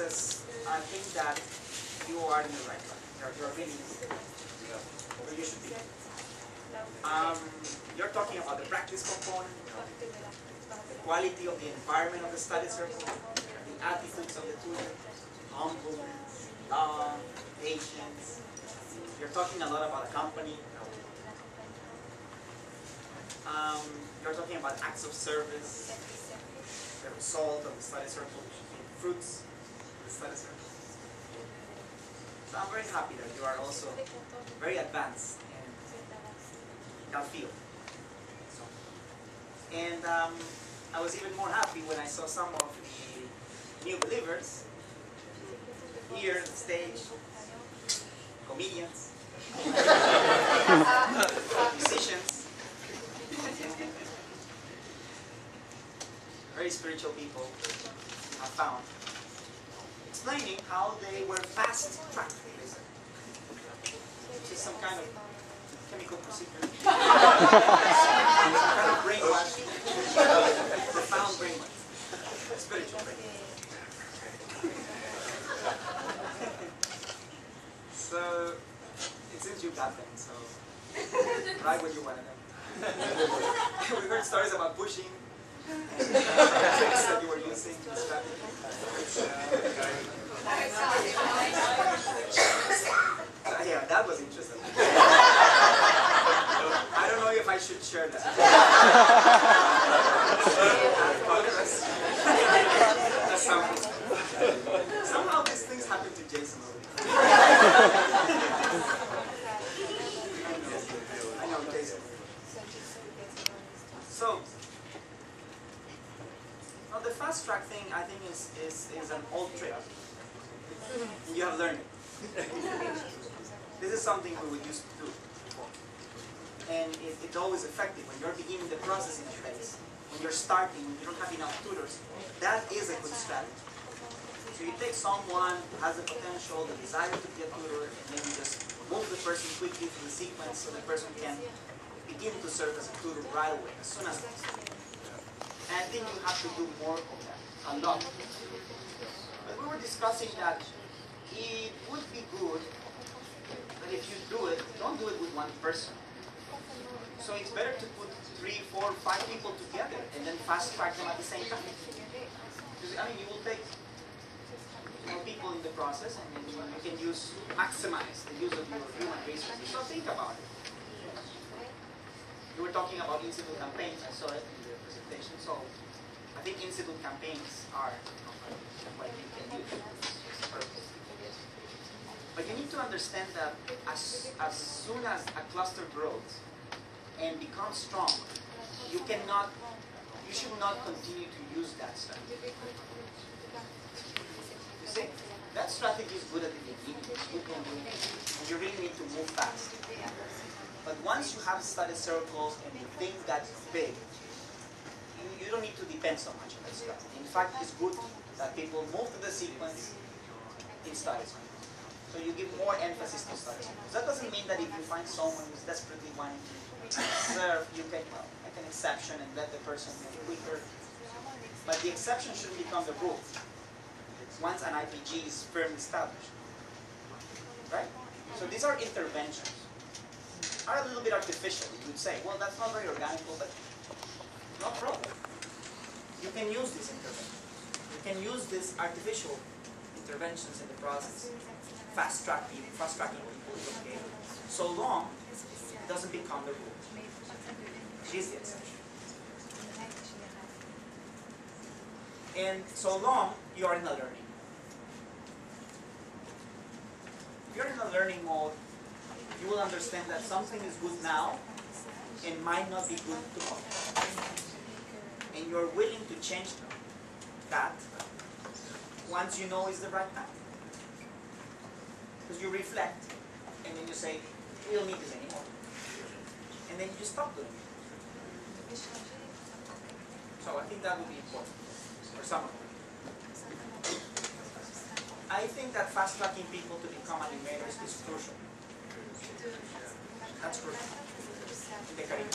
process, I think that you are in the right track. You're really where you should be. You're talking about the practice component, the quality of the environment of the study circle, the attitudes of the tutor, humbleness, love, patience. You're talking a lot about a company. You're talking about acts of service, the result of the study circle, the fruits of the study circle. So I'm very happy that you are also very advanced in that field. And I was even more happy when I saw some of the new believers here on the stage, comedians, musicians, very spiritual people I found, explaining how they were fast-tracked, which is some kind of chemical procedure, some kind of brainwash, profound brainwash, spiritual brainwash. So, it seems you got them, so right when you wanted them. We heard stories about pushing, and tricks that you were using to strategy. Yeah, that was interesting. I don't know if I should share that. Somehow these things happen to Jason. I know Jason. So, now the fast track thing I think is an old trick. You have learned it. This is something we would used to do before. And it's always effective when you're beginning the processing phase, when you're starting, when you don't have enough tutors. That is a good strategy. So you take someone who has the potential, the desire to be a tutor, and then you just move the person quickly through the sequence so the person can begin to serve as a tutor right away, as soon as possible. And I think you have to do more of that, a lot. But we were discussing that it would be good that if you do it, don't do it with one person. So it's better to put 3, 4, 5 people together and then fast track them at the same time. Because, I mean, you will take more people in the process and then you can maximize the use of your human resources. So think about it. You were talking about institute campaigns, I saw it in your presentation. So I think institute campaigns are what you can use. But you need to understand that as soon as a cluster grows and becomes strong, you should not continue to use that strategy. You see, that strategy is good at the beginning, it's good when and you really need to move fast. But once you have study circles and you think that's big, you don't need to depend so much on that strategy. In fact, it's good that people move to the sequence in study circles. So you give more emphasis to study circles. That doesn't mean that if you find someone who's desperately wanting to serve, you can make an exception and let the person move quicker. But the exception shouldn't become the rule once an IPG is firmly established. Right? So these are interventions. Are a little bit artificial, you would say. Well, that's not very organic, but no problem. You can use these interventions. You can use these artificial interventions in the process. Fast-tracking people is okay, so long it doesn't become the rule. It is the exception. And so long you are in a learning. If you're in a learning mode, you will understand that something is good now and might not be good tomorrow. And you're willing to change that once you know it's the right time. Because you reflect, and then you say, we don't need this anymore. And then you just stop doing it. So I think that would be important for some of them. I think that fast-tracking people to become animators is crucial. That's crucial in the career.